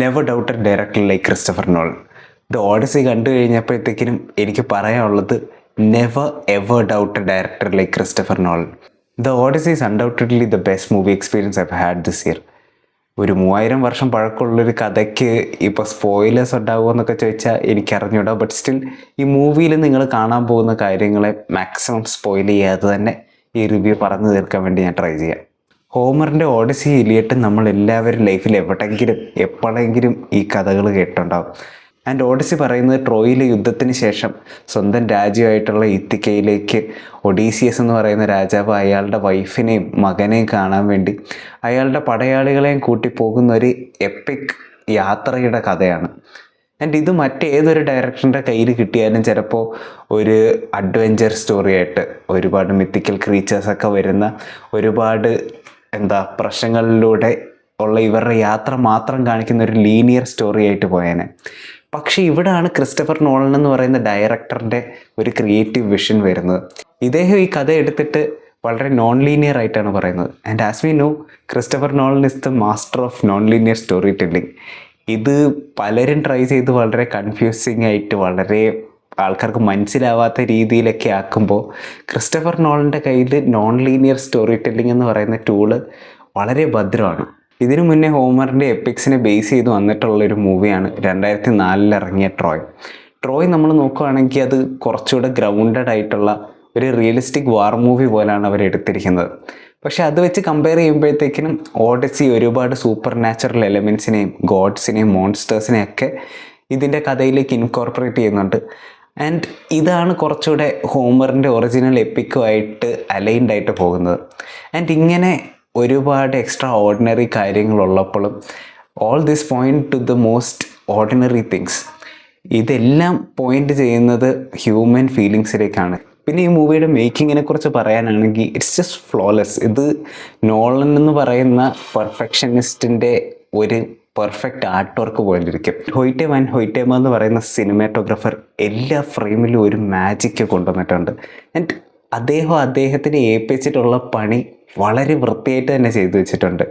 Never doubted director like Christopher Nolan. The Odyssey കണ്ടു കഴിഞ്ഞപ്പോഴത്തേക്കിനും എനിക്ക് പറയാനുള്ളത് never ever doubted director like Christopher Nolan. The Odyssey is undoubtedly the best movie experience I had this year. ഒരു 3000 വർഷം പഴക്കമുള്ളൊരു കഥയ്ക്ക് ഇപ്പോൾ spoilers ഉണ്ടാകുമോ എന്നൊക്കെ ചോദിച്ചാൽ എനിക്കറിഞ്ഞൂടാ. ബട്ട് സ്റ്റിൽ ഈ മൂവിയിൽ നിങ്ങൾ കാണാൻ പോകുന്ന കാര്യങ്ങളെ മാക്സിമം സ്പോയിൽ ചെയ്യാതെ തന്നെ ഈ റിവ്യൂ പറഞ്ഞു തീർക്കാൻ വേണ്ടി ഞാൻ ട്രൈ ചെയ്യാം. ഹോമറിൻ്റെ ഓഡിസി ഇലിയട്ട് നമ്മൾ എല്ലാവരും ലൈഫിൽ എവിടെയെങ്കിലും എപ്പോഴെങ്കിലും ഈ കഥകൾ കേട്ടിട്ടുണ്ടാവും. ആൻഡ് ഓഡിസി പറയുന്നത് ട്രോയിലെ യുദ്ധത്തിന് ശേഷം സ്വന്തം രാജ്യമായിട്ടുള്ള ഇത്തിക്കയിലേക്ക് ഒഡീസിയസ് എന്ന് പറയുന്ന രാജാവ് അയാളുടെ വൈഫിനെയും മകനെയും കാണാൻ വേണ്ടി അയാളുടെ പടയാളികളെയും കൂട്ടി പോകുന്ന ഒരു എപ്പിക് യാത്രയുടെ കഥയാണ്. ആൻഡ് ഇത് മറ്റേതൊരു ഡയറക്ടറിൻ്റെ കയ്യിൽ കിട്ടിയാലും ചിലപ്പോൾ ഒരു അഡ്വഞ്ചർ സ്റ്റോറി ആയിട്ട് ഒരുപാട് മിത്തിക്കൽ ക്രീച്ചേഴ്സൊക്കെ വരുന്ന ഒരുപാട് പ്രശ്നങ്ങളിലൂടെ ഉള്ള ഇവരുടെ യാത്ര മാത്രം കാണിക്കുന്ന ഒരു ലീനിയർ സ്റ്റോറി ആയിട്ട് പോയേനെ. പക്ഷേ ഇവിടെയാണ് ക്രിസ്റ്റഫർ നോളൻ എന്ന് പറയുന്ന ഡയറക്ടറിൻ്റെ ഒരു ക്രിയേറ്റീവ് വിഷൻ വരുന്നത്. ഇദ്ദേഹം ഈ കഥ എടുത്തിട്ട് വളരെ നോൺ ലീനിയർ ആയിട്ടാണ് പറയുന്നത്. And as we know, Christopher Nolan is the master of non linear story telling. ഇത് പലരും ട്രൈ ചെയ്ത് വളരെ കൺഫ്യൂസിങ് ആയിട്ട് വളരെ ആൾക്കാർക്ക് മനസ്സിലാവാത്ത രീതിയിലൊക്കെ ആക്കുമ്പോൾ ക്രിസ്റ്റഫർ നോളൻ്റെ കയ്യിൽ നോൺ ലീനിയർ സ്റ്റോറി ടെല്ലിംഗ് എന്ന് പറയുന്ന ടൂള് വളരെ ഭദ്രമാണ്. ഇതിനു മുന്നേ ഹോമറിൻ്റെ എപ്പിക്സിനെ ബേസ് ചെയ്ത് വന്നിട്ടുള്ളൊരു മൂവിയാണ് 2004 ഇറങ്ങിയ ട്രോയ്. നമ്മൾ നോക്കുകയാണെങ്കിൽ അത് കുറച്ചുകൂടെ ഗ്രൗണ്ടഡ് ആയിട്ടുള്ള ഒരു റിയലിസ്റ്റിക് വാർ മൂവി പോലെയാണ് അവർ എടുത്തിരിക്കുന്നത്. പക്ഷെ അത് വെച്ച് കമ്പയർ ചെയ്യുമ്പോഴത്തേക്കിനും ഓഡിസി ഒരുപാട് സൂപ്പർ നാച്ചുറൽ എലമെൻസിനെയും ഗോഡ്സിനെയും മോൺസ്റ്റേഴ്സിനെയും ഒക്കെ ഇതിൻ്റെ കഥയിലേക്ക് ഇൻകോർപ്പറേറ്റ് ചെയ്യുന്നുണ്ട്. ആൻഡ് ഇതാണ് കുറച്ചുകൂടെ ഹോമറിൻ്റെ ഒറിജിനൽ എപ്പിക്കുമായിട്ട് അലൈൻഡ് ആയിട്ട് പോകുന്നത്. ആൻഡ് ഇങ്ങനെ ഒരുപാട് എക്സ്ട്രാ ഓർഡിനറി കാര്യങ്ങളുള്ളപ്പോഴും all this point to the most ordinary things. ഇതെല്ലാം പോയിന്റ് ചെയ്യുന്നത് ഹ്യൂമൻ ഫീലിങ്സിലേക്കാണ്. പിന്നെ ഈ മൂവിയുടെ മേക്കിങ്ങിനെ കുറിച്ച് പറയാനാണെങ്കിൽ ഇറ്റ്സ് ജസ്റ്റ് ഫ്ലോലെസ്. ഇത് നോളൻ എന്ന് പറയുന്ന പെർഫെക്ഷനിസ്റ്റിൻ്റെ ഒരു പെർഫെക്റ്റ് ആർട്ട് വർക്ക് പോലിരിക്കും. ഹൊയ്റ്റേമ എന്ന് പറയുന്ന സിനിമാറ്റോഗ്രാഫർ എല്ലാ ഫ്രെയിമിലും ഒരു മാജിക്ക് കൊണ്ടുവന്നിട്ടുണ്ട്. ആൻഡ് അദ്ദേഹത്തിന് ഏൽപ്പിച്ചിട്ടുള്ള പണി വളരെ വൃത്തിയായിട്ട് തന്നെ ചെയ്തു വെച്ചിട്ടുണ്ട്.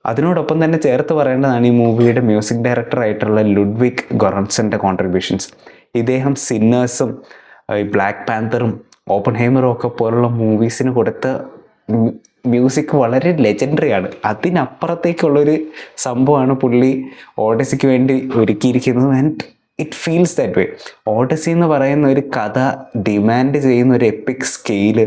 അതിനോടൊപ്പം തന്നെ ചേർത്ത് പറയേണ്ടതാണ് ഈ മൂവിയുടെ മ്യൂസിക് ഡയറക്ടറായിട്ടുള്ള ലുഡ്വിഗ് ഗൊറൻസൻ്റെ കോൺട്രിബ്യൂഷൻസ്. ഇദ്ദേഹം സിന്നേഴ്സും ബ്ലാക്ക് പാന്തറും ഓപ്പൺഹൈമറും ഒക്കെ പോലുള്ള മൂവീസിന് കൊടുത്ത മ്യൂസിക് വളരെ ലെജൻഡറിയാണ്. അതിനപ്പുറത്തേക്കുള്ളൊരു സംഭവമാണ് പുള്ളി ഓഡിസിക്ക് വേണ്ടി ഒരുക്കിയിരിക്കുന്നത്. And it feels that way. Odyssey എന്ന് പറയുന്ന ഒരു കഥ ഡിമാൻഡ് ചെയ്യുന്ന ഒരു എപ്പിക് സ്കെയില്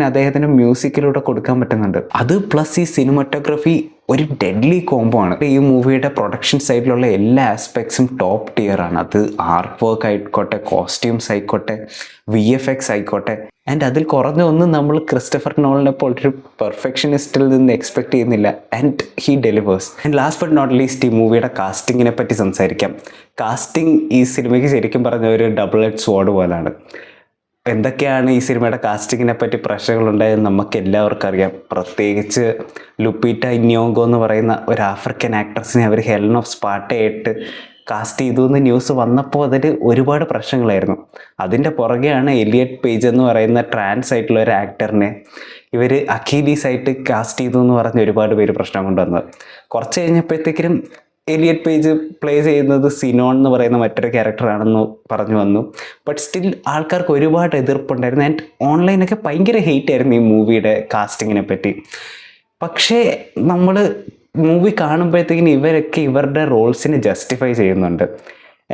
അദ്ദേഹത്തിന് മ്യൂസിക്കിലൂടെ കൊടുക്കാൻ പറ്റുന്നുണ്ട്. അത് പ്ലസ് ഈ സിനിമാറ്റോഗ്രഫി ഒരു ഡെഡ്ലി കോംബോ ആണ്. ഈ മൂവിയുടെ പ്രൊഡക്ഷൻ സൈഡിലുള്ള എല്ലാ ആസ്പെക്ട്സും ടോപ്പ് ടിയർ ആണ്. അത് ആർട്ട് വർക്ക് ആയിക്കോട്ടെ, കോസ്റ്റ്യൂംസ് ആയിക്കോട്ടെ, VFX ആയിക്കോട്ടെ. ആൻഡ് അതിൽ കുറഞ്ഞ ഒന്നും നമ്മൾ ക്രിസ്റ്റഫർ നോളനെ പോലൊരു പെർഫെക്ഷനിസ്റ്റിൽ നിന്ന് എക്സ്പെക്ട് ചെയ്യുന്നില്ല. And he delivers. And last but not least ഈ മൂവിയുടെ കാസ്റ്റിങ്ങിനെ പറ്റി സംസാരിക്കാം. കാസ്റ്റിംഗ് ഈ സിനിമയ്ക്ക് ശരിക്കും പറഞ്ഞ ഒരു ഡബിൾ എഡ്ജ് സ്വോർഡ് പോലാണ്. എന്തൊക്കെയാണ് ഈ സിനിമയുടെ കാസ്റ്റിങ്ങിനെ പറ്റി പ്രശ്നങ്ങളുണ്ടായെന്ന് നമുക്ക് എല്ലാവർക്കും അറിയാം. പ്രത്യേകിച്ച് ലുപ്പീറ്റ ഇന്യോങ്കോ എന്ന് പറയുന്ന ഒരു ആഫ്രിക്കൻ ആക്ട്രസിനെ അവർ ഹെലൻ ഓഫ് സ്പാർട്ടയായിട്ട് കാസ്റ്റ് ചെയ്തു എന്ന് ന്യൂസ് വന്നപ്പോൾ അതിൽ ഒരുപാട് പ്രശ്നങ്ങളായിരുന്നു. അതിൻ്റെ പുറകെയാണ് എലിയട്ട് പേജ് എന്ന് പറയുന്ന ട്രാൻസ് ആയിട്ടുള്ള ഒരു ആക്ടറിനെ ഇവർ അഖീലീസ് ആയിട്ട് കാസ്റ്റ് ചെയ്തു എന്ന് പറഞ്ഞ് ഒരുപാട് പേര് പ്രശ്നം കൊണ്ടുവന്നത്. കുറച്ച് കഴിഞ്ഞപ്പോഴത്തേക്കും എലിയട്ട് പേജ് പ്ലേ ചെയ്യുന്നത് സിനോൺ എന്ന് പറയുന്ന മറ്റൊരു ക്യാരക്ടറാണെന്ന് പറഞ്ഞു വന്നു. ബട്ട് സ്റ്റിൽ ആൾക്കാർക്ക് ഒരുപാട് എതിർപ്പുണ്ടായിരുന്നു. ആൻഡ് ഓൺലൈനൊക്കെ ഭയങ്കര ഹെയ്റ്റ് ആയിരുന്നു ഈ മൂവിയുടെ കാസ്റ്റിങ്ങിനെ പറ്റി. പക്ഷേ നമ്മൾ മൂവി കാണുമ്പോഴത്തേക്കിനും ഇവരൊക്കെ ഇവരുടെ റോൾസിനെ ജസ്റ്റിഫൈ ചെയ്യുന്നുണ്ട്.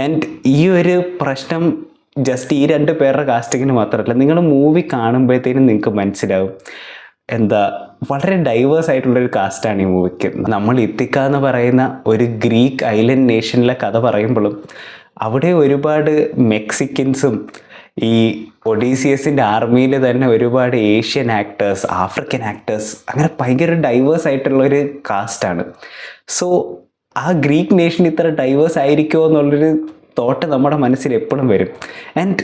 ആൻഡ് ഈ ഒരു പ്രശ്നം ജസ്റ്റ് ഈ 2 പേരുടെ കാസ്റ്റിങ്ങിന് മാത്രമല്ല, നിങ്ങൾ മൂവി കാണുമ്പോഴത്തേനും നിങ്ങൾക്ക് മനസ്സിലാവും വളരെ ഡൈവേഴ്സ് ആയിട്ടുള്ളൊരു കാസ്റ്റാണ് ഈ മൂവിക്ക്. നമ്മൾ ഇത്തിക്ക എന്ന് പറയുന്ന ഒരു ഗ്രീക്ക് ഐലൻഡ് നേഷനിലെ കഥ പറയുമ്പോഴും അവിടെ ഒരുപാട് മെക്സിക്കൻസും ഈ ഒഡീസിയസിൻ്റെ ആർമിയിൽ തന്നെ ഒരുപാട് ഏഷ്യൻ ആക്ടേഴ്സ്, ആഫ്രിക്കൻ ആക്ടേഴ്സ്, അങ്ങനെ ഭയങ്കര ഡൈവേഴ്സ് ആയിട്ടുള്ളൊരു കാസ്റ്റാണ്. സോ ആ ഗ്രീക്ക് നേഷൻ ഇത്ര ഡൈവേഴ്സ് ആയിരിക്കുമോ എന്നുള്ളൊരു തോട്ട് നമ്മുടെ മനസ്സിൽ എപ്പോഴും വരും. ആൻഡ്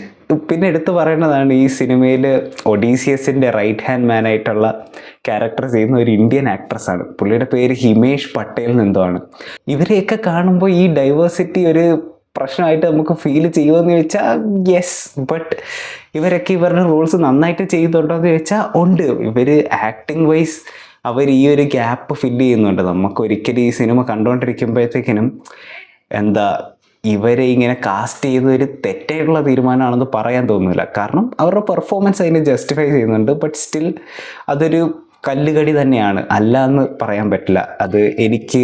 പിന്നെ എടുത്തു പറയേണ്ടതാണ് ഈ സിനിമയിൽ ഒഡീസിയസിൻ്റെ റൈറ്റ് ഹാൻഡ് മാൻ ആയിട്ടുള്ള ക്യാരക്ടർ ചെയ്യുന്ന ഒരു ഇന്ത്യൻ ആക്ട്രസ്സാണ്. പുള്ളിയുടെ പേര് ഹിമേഷ് പട്ടേൽ എന്നെന്തോ ആണ്. ഇവരെയൊക്കെ കാണുമ്പോൾ ഈ ഡൈവേഴ്സിറ്റി ഒരു പ്രശ്നമായിട്ട് നമുക്ക് ഫീൽ ചെയ്യുമെന്ന് ചോദിച്ചാൽ യെസ്. ബട്ട് ഇവരൊക്കെ ഇവരുടെ റോൾസ് നന്നായിട്ട് ചെയ്യുന്നുണ്ടോ എന്ന് ചോദിച്ചാൽ ഉണ്ട്. ഇവർ ആക്ടിങ് വൈസ് അവർ ഈ ഒരു ഗ്യാപ്പ് ഫില്ല് ചെയ്യുന്നുണ്ട്. നമുക്ക് ഒരിക്കലും ഈ സിനിമ കണ്ടുകൊണ്ടിരിക്കുമ്പോഴത്തേക്കിനും എന്താ ഇവരെ ഇങ്ങനെ കാസ്റ്റ് ചെയ്തൊരു തെറ്റായിട്ടുള്ള തീരുമാനമാണെന്ന് പറയാൻ തോന്നുന്നില്ല. കാരണം അവരുടെ പെർഫോമൻസ് അതിനെ ജസ്റ്റിഫൈ ചെയ്യുന്നുണ്ട്. ബട്ട് സ്റ്റിൽ അതൊരു കല്ലുകടി തന്നെയാണ്, അല്ല എന്ന് പറയാൻ പറ്റില്ല. അത് എനിക്ക്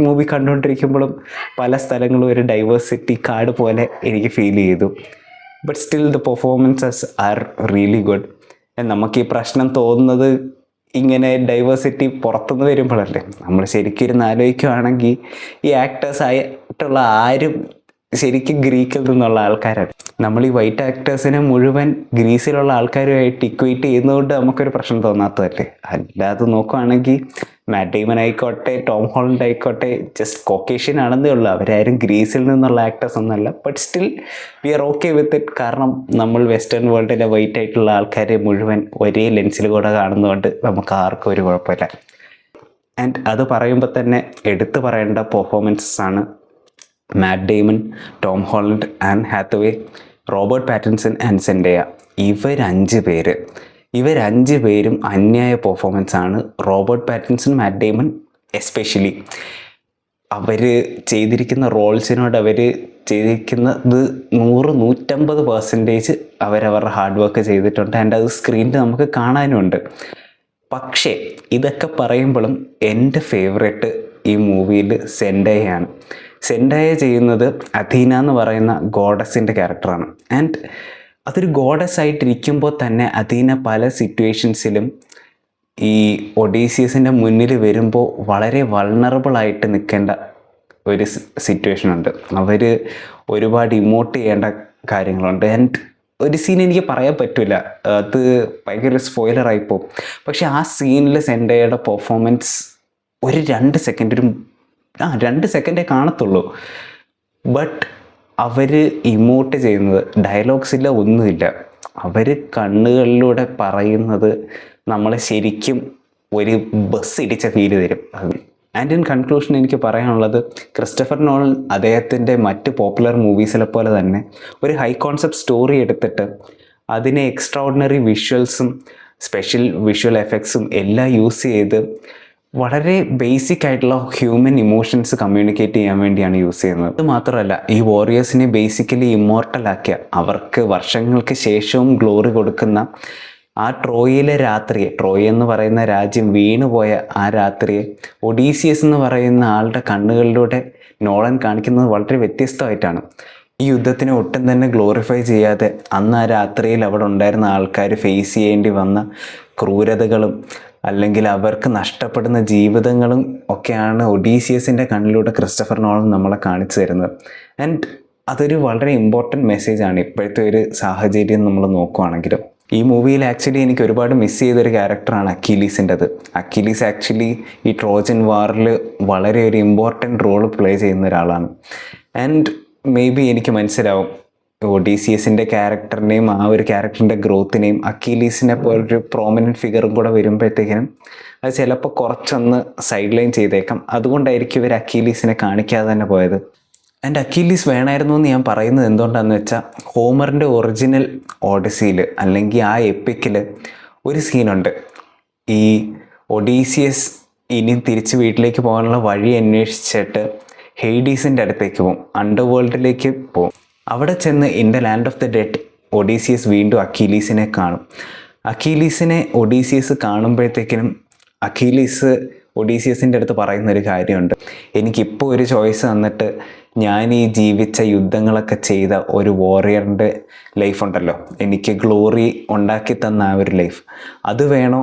മൂവി കണ്ടുകൊണ്ടിരിക്കുമ്പോഴും പല സ്ഥലങ്ങളും ഒരു ഡൈവേഴ്സിറ്റി കാർഡ് പോലെ എനിക്ക് ഫീൽ ചെയ്തു. But still the performances are really good. നമുക്ക് ഈ പ്രശ്നം തോന്നുന്നത് ഇങ്ങനെ ഡൈവേഴ്സിറ്റി പുറത്തുനിന്ന് വരുമ്പോഴല്ലേ. നമ്മൾ ശരിക്കും ഇരുന്ന് ആലോചിക്കുകയാണെങ്കിൽ ഈ ആക്ടേഴ്സ് ആയിട്ടുള്ള ആരും ശരിക്കും ഗ്രീക്കിൽ നിന്നുള്ള ആൾക്കാരാണ്. നമ്മൾ ഈ വൈറ്റ് ആക്ടേഴ്സിനെ മുഴുവൻ ഗ്രീസിലുള്ള ആൾക്കാരുമായിട്ട് ഇക്വേറ്റ് ചെയ്യുന്നതുകൊണ്ട് നമുക്കൊരു പ്രശ്നം തോന്നാത്തതല്ലേ. അല്ലാതെ നോക്കുകയാണെങ്കിൽ മാറ്റ് ഡേമൺ ആയിക്കോട്ടെ, ടോം ഹോളണ്ട് ആയിക്കോട്ടെ, ജസ്റ്റ് കോക്കേഷ്യൻ ആണെന്നേ ഉള്ളൂ. അവരാരും ഗ്രീസിൽ നിന്നുള്ള ആക്ടേഴ്സ് ഒന്നല്ല. But still we are okay with it. കാരണം നമ്മൾ വെസ്റ്റേൺ വേൾഡിലെ വൈറ്റ് ആയിട്ടുള്ള ആൾക്കാരെ മുഴുവൻ ഒരേ ലെൻസിൽ കൂടെ കാണുന്നതുകൊണ്ട് നമുക്ക് ആർക്കും ഒരു കുഴപ്പമില്ല. ആൻഡ് അത് പറയുമ്പോൾ തന്നെ എടുത്തു പറയേണ്ട പെർഫോമൻസസ് ആണ് Matt Damon, Tom Holland, Anne Hathaway, Robert Pattinson and Zendaya. ഇവരഞ്ച് പേരും അന്യായ പെർഫോമൻസ് ആണ്. Robert Pattinson, Matt Damon especially അവർ ചെയ്തിരിക്കുന്ന റോൾസിനോട് അവർ ചെയ്തിരിക്കുന്നത് 100-150% അവരവരുടെ ഹാർഡ് വർക്ക് ചെയ്തിട്ടുണ്ട്. ആൻഡ് അത് സ്ക്രീനിൽ നമുക്ക് കാണാനുമുണ്ട്. പക്ഷേ ഇതൊക്കെ പറയുമ്പോഴും എൻ്റെ ഫേവറേറ്റ് ഈ മൂവിയിൽ സെൻഡയാണ്. സെൻഡയ ചെയ്യുന്നത് അഥീന എന്ന് പറയുന്ന ഗോഡസിൻ്റെ ക്യാരക്ടറാണ്. ആൻഡ് അതൊരു ഗോഡസ് ആയിട്ടിരിക്കുമ്പോൾ തന്നെ അഥീന പല സിറ്റുവേഷൻസിലും ഈ ഒഡീസിയസിൻ്റെ മുന്നിൽ വരുമ്പോൾ വളരെ വൾണറബിളായിട്ട് നിൽക്കേണ്ട ഒരു സിറ്റുവേഷൻ ഉണ്ട്. അവർ ഒരുപാട് ഇമോട്ട് ചെയ്യേണ്ട കാര്യങ്ങളുണ്ട്. ആൻഡ് ഒരു സീൻ എനിക്ക് പറയാൻ പറ്റില്ല, അത് ഭയങ്കര സ്പോയിലറായിപ്പോൾ. പക്ഷെ ആ സീനിൽ സെൻഡയുടെ പെർഫോമൻസ് ഒരു 2 സെക്കൻഡേ കാണത്തുള്ളൂ. ബട്ട് അവർ ഇമോട്ട് ചെയ്യുന്നത് ഡയലോഗ്സില്ല, ഒന്നുമില്ല. അവർ കണ്ണുകളിലൂടെ പറയുന്നത് നമ്മളെ ശരിക്കും ഒരു ബസ് ഇടിച്ച ഫീല് തരും. ആൻഡ് ഇൻ കൺക്ലൂഷൻ എനിക്ക് പറയാനുള്ളത്, ക്രിസ്റ്റഫർ നോളൻ അദ്ദേഹത്തിൻ്റെ മറ്റ് പോപ്പുലർ മൂവീസിലെ പോലെ തന്നെ ഒരു ഹൈ കോൺസെപ്റ്റ് സ്റ്റോറി എടുത്തിട്ട് അതിനെ എക്സ്ട്രാ ഓർഡിനറി വിഷ്വൽസും സ്പെഷ്യൽ വിഷ്വൽ എഫക്ട്സും എല്ലാം യൂസ് ചെയ്ത് വളരെ ബേസിക് ആയിട്ടുള്ള ഹ്യൂമൻ ഇമോഷൻസ് കമ്മ്യൂണിക്കേറ്റ് ചെയ്യാൻ വേണ്ടിയാണ് യൂസ് ചെയ്യുന്നത്. അത് മാത്രമല്ല, ഈ വാരിയേഴ്സിനെ ബേസിക്കലി ഇമ്മോർട്ടലാക്കിയ, അവർക്ക് വർഷങ്ങൾക്ക് ശേഷവും ഗ്ലോറി കൊടുക്കുന്ന ആ ട്രോയിലെ രാത്രിയെ, ട്രോയ് എന്ന് പറയുന്ന രാജ്യം വീണുപോയ ആ രാത്രിയെ ഒഡീസിയസ് എന്ന് പറയുന്ന ആളുടെ കണ്ണുകളിലൂടെ നോളൻ കാണിക്കുന്നത് വളരെ വ്യത്യസ്തമായിട്ടാണ്. ഈ യുദ്ധത്തിനെ ഒട്ടും തന്നെ ഗ്ലോറിഫൈ ചെയ്യാതെ അന്ന് ആ രാത്രിയിൽ അവിടെ ഉണ്ടായിരുന്ന ആൾക്കാർ ഫേസ് ചെയ്യേണ്ടി വന്ന ക്രൂരതകളും അല്ലെങ്കിൽ അവർക്ക് നഷ്ടപ്പെടുന്ന ജീവിതങ്ങളും ഒക്കെയാണ് ഒഡീസിയസിൻ്റെ കണ്ണിലൂടെ ക്രിസ്റ്റഫർ നോളൻ നമ്മളെ കാണിച്ചു തരുന്നത്. ആൻഡ് അതൊരു വളരെ ഇമ്പോർട്ടൻറ്റ് മെസ്സേജാണ് ഇപ്പോഴത്തെ ഒരു സാഹചര്യം നമ്മൾ നോക്കുകയാണെങ്കിലും. ഈ മൂവിയിൽ ആക്ച്വലി എനിക്ക് ഒരുപാട് മിസ് ചെയ്തൊരു ക്യാരക്ടറാണ് അക്കീലീസിൻ്റെത്. അക്കീലീസ് ആക്ച്വലി ഈ ട്രോജൻ വാറിൽ വളരെ ഒരു ഇമ്പോർട്ടൻറ്റ് റോൾ പ്ലേ ചെയ്യുന്ന ഒരാളാണ്. ആൻഡ് മേ ബി എനിക്ക് മനസ്സിലാവും ഒഡീസിയസിൻ്റെ ക്യാരക്ടറിനെയും ആ ഒരു ക്യാരക്ടറിൻ്റെ ഗ്രോത്തിനെയും അക്കീലീസിനെ പോലൊരു പ്രോമിനൻറ്റ് ഫിഗറും കൂടെ വരുമ്പോഴത്തേക്കിനും അത് ചിലപ്പോൾ കുറച്ചൊന്ന് സൈഡ് ലൈൻ ചെയ്തേക്കാം. അതുകൊണ്ടായിരിക്കും ഇവർ അക്കീലീസിനെ കാണിക്കാതെ തന്നെ പോയത്. ആൻഡ് അക്കീലീസ് വേണമായിരുന്നു എന്ന് ഞാൻ പറയുന്നത് എന്തുകൊണ്ടാണെന്ന് വെച്ചാൽ, ഹോമറിൻ്റെ ഒറിജിനൽ ഓഡിസിയിൽ അല്ലെങ്കിൽ ആ എപ്പിക്കിൽ ഒരു സീനുണ്ട്. ഈ ഒഡീസിയസ് ഇനി തിരിച്ച് വീട്ടിലേക്ക് പോകാനുള്ള വഴി അന്വേഷിച്ചിട്ട് ഹെയ്ഡീസിൻ്റെ അടുത്തേക്ക് പോകും, അണ്ടർ വേൾഡിലേക്ക് പോകും. അവിടെ ചെന്ന് in the land of the dead Odysseus വീണ്ടും അക്കീലീസിനെ കാണും. അക്കീലീസിനെ ഒഡീസിയസ് കാണുമ്പോഴത്തേക്കിനും അക്കീലീസ് ഒഡീസിയസിൻ്റെ അടുത്ത് പറയുന്നൊരു കാര്യമുണ്ട്, എനിക്കിപ്പോൾ ഒരു ചോയ്സ് തന്നിട്ട് ഞാൻ ഈ ജീവിച്ച യുദ്ധങ്ങളൊക്കെ ചെയ്ത ഒരു വാറിയറിൻ്റെ ലൈഫുണ്ടല്ലോ, എനിക്ക് ഗ്ലോറി ഉണ്ടാക്കി തന്ന ആ ഒരു ലൈഫ്, അത് വേണോ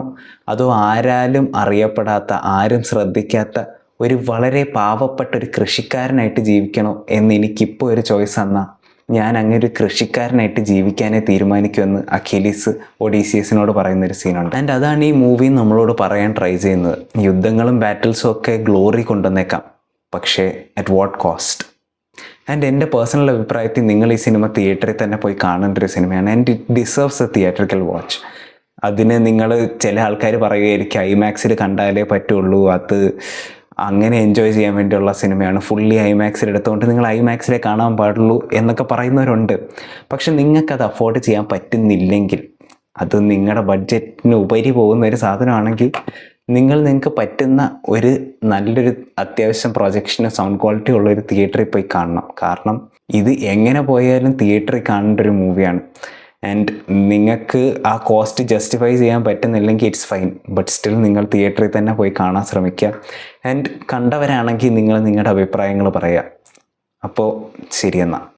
അതോ ആരാലും അറിയപ്പെടാത്ത ആരും ശ്രദ്ധിക്കാത്ത ഒരു വളരെ പാവപ്പെട്ട ഒരു കൃഷിക്കാരനായിട്ട് ജീവിക്കണോ എന്ന് എനിക്കിപ്പോൾ ഒരു ചോയ്സ് തന്നാൽ ഞാൻ അങ്ങനെ ഒരു കൃഷിക്കാരനായിട്ട് ജീവിക്കാനേ തീരുമാനിക്കുമെന്ന് അഖിലീസ് ഒഡീസിയസിനോട് പറയുന്നൊരു സീനുണ്ട്. ആൻഡ് അതാണ് ഈ മൂവി നമ്മളോട് പറയാൻ ട്രൈ ചെയ്യുന്നത്. യുദ്ധങ്ങളും ബാറ്റിൽസും ഒക്കെ ഗ്ലോറി കൊണ്ടുവന്നേക്കാം, പക്ഷേ അറ്റ് വാട്ട് കോസ്റ്റ്? ആൻഡ് എൻ്റെ പേഴ്സണൽ അഭിപ്രായത്തിൽ നിങ്ങൾ ഈ സിനിമ തിയേറ്ററിൽ തന്നെ പോയി കാണേണ്ട ഒരു സിനിമയാണ്. And it deserves A theatrical watch. അതിന് നിങ്ങൾ ചില ആൾക്കാർ പറയുകയായിരിക്കും ഐമാക്സിൽ കണ്ടാലേ പറ്റുള്ളൂ, അത് അങ്ങനെ എൻജോയ് ചെയ്യാൻ വേണ്ടിയുള്ള സിനിമയാണ്, ഫുള്ളി ഐമാക്സിൽ എടുത്തുകൊണ്ട് നിങ്ങൾ ഐമാക്സിലേ കാണാൻ പാടുള്ളൂ എന്നൊക്കെ പറയുന്നവരുണ്ട്. പക്ഷെ നിങ്ങൾക്കത് അഫോർഡ് ചെയ്യാൻ പറ്റുന്നില്ലെങ്കിൽ, അത് നിങ്ങളുടെ ബഡ്ജറ്റിന് ഉപരി പോകുന്ന ഒരു സാധനമാണെങ്കിൽ നിങ്ങൾക്ക് പറ്റുന്ന ഒരു നല്ലൊരു അത്യാവശ്യം പ്രൊജക്ഷന് സൗണ്ട് ക്വാളിറ്റി ഉള്ളൊരു തിയേറ്ററിൽ പോയി കാണണം. കാരണം ഇത് എങ്ങനെ പോയാലും തിയേറ്ററിൽ കാണേണ്ട ഒരു മൂവിയാണ്. ആൻഡ് നിങ്ങൾക്ക് ആ കോസ്റ്റ് ജസ്റ്റിഫൈ ചെയ്യാൻ പറ്റുന്നില്ലെങ്കിൽ ഇറ്റ്സ് ഫൈൻ, ബട്ട് സ്റ്റിൽ നിങ്ങൾ തിയേറ്ററിൽ തന്നെ പോയി കാണാൻ ശ്രമിക്കുക. ആൻഡ് കണ്ടവരാണെങ്കിൽ നിങ്ങൾ നിങ്ങളുടെ അഭിപ്രായങ്ങൾ പറയുക. അപ്പോൾ ശരിയെന്നാൽ.